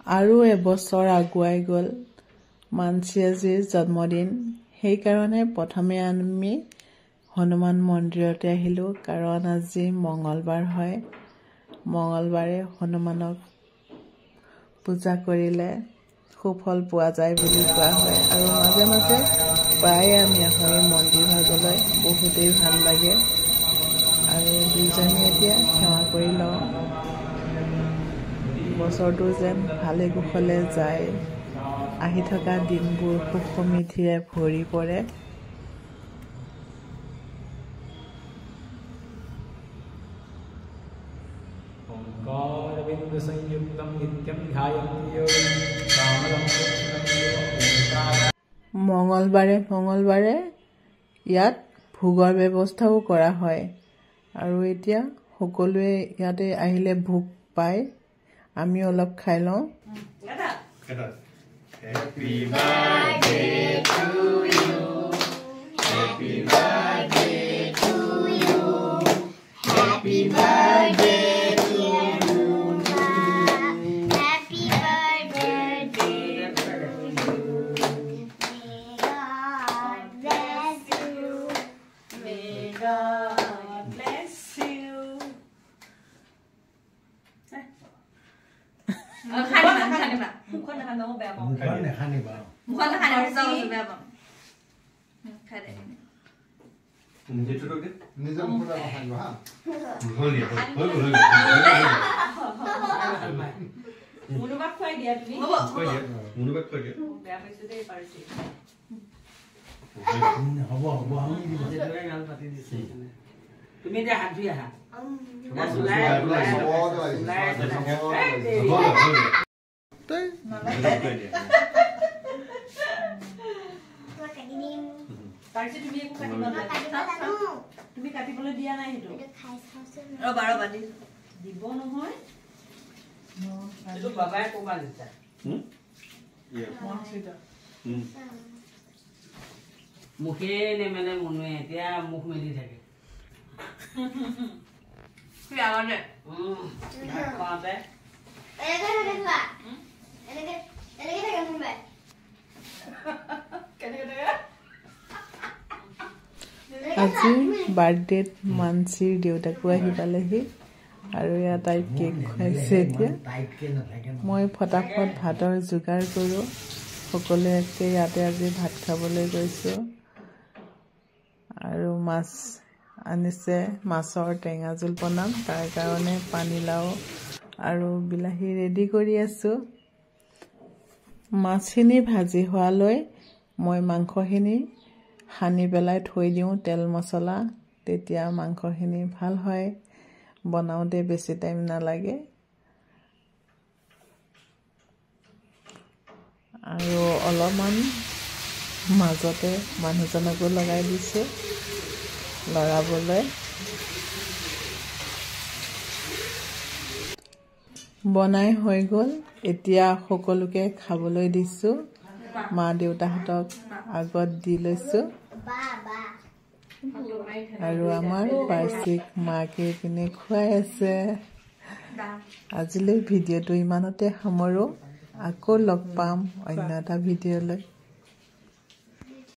আৰু এবছৰ আগুৱাই গ'ল মানসী আজিৰ জন্মদিন। সেইকাৰণে প্ৰথমে আমি হনুমান মন্দিৰতে আহিলোঁ, কাৰণ আজি মঙলবাৰ হয়। মঙলবাৰে হনুমানক পূজা কৰিলে সুফল পোৱা যায় বুলি কোৱা হয়। আৰু মাজে মাজে প্ৰায়ে আমি আহোঁ এই মন্দিৰ ভাগলৈ, বহুতেই ভাল লাগে। আৰু দুইজনে এতিয়া সেৱা কৰি লওঁ, বছৰটো যেন ভালে কুশলে যায়, আহি থকা দিনবোৰ সুখ সমৃদ্ধিৰে ভৰি পৰে। মঙলবাৰে ইয়াত ভোগৰ ব্যৱস্থাও কৰা হয়। আৰু এতিয়া সকলোৱে ইয়াতে আহিলে ভোগ পায়, আমি অলপ খাই লওঁ। Happy birthday to you. Happy birthday to you. Happy birthday to you. Happy birthday to you. May God bless you. May God bless you. Mukhon na kano ba mo? Mukhon na kani ba? Mukhon na kani sa ba mo? Kare. Nije to de? Nije mukhon na kani ha? Mukhon ya. Munu ba khoi dia tumi? Khoi dia. Munu ba khoi dia. Ba paise dei parti. Hobo ami ni je to gal pati dise. Tumi dia hat dui ha. Na sulai. তুমি কাটিবলৈ দিয়া নাই হেতু ৰবা দিব নহয় এটো বাবাই কোবা দিছা মুখে নে মানে মনুৱে এতিয়া মুখ মেলি থাকে কি আগতে পাতে আজি বাৰ্থডেত মানসীৰ দেউতাকো আহি পালেহি আৰু ইয়াত তাইক কেক খুৱাইছে। এতিয়া মই ফটাফট ভাতৰ যোগাৰ কৰোঁ, সকলোৱে ইয়াতে আজি ভাত খাবলৈ গৈছোঁ। আৰু মাছ আনিছে, মাছৰ টেঙা জোল বনাম, তাৰ কাৰণে পানীলাও আৰু বিলাহী ৰেডি কৰি আছোঁ। মাছখিনি ভাজি হোৱালৈ মই মাংসখিনি সানি পেলাই থৈ দিওঁ তেল মছলা, তেতিয়া মাংসখিনি ভাল হয়, বনাওঁতে বেছি টাইম নালাগে। আৰু অলপমান মাজতে মানুহজনকো লগাই দিছোঁ লৰাবলৈ। বনাই হৈ গ'ল, এতিয়া সকলোকে খাবলৈ দিছোঁ। মা দেউতাহঁতক আগত দি লৈছোঁ। আৰু আমাৰ বাৰ্ষিক মাকে পিনে খুৱাই আছে। আজিলৈ ভিডিঅ'টো ইমানতে সামৰোঁ, আকৌ লগ পাম অন্য এটা ভিডিঅ'লৈ।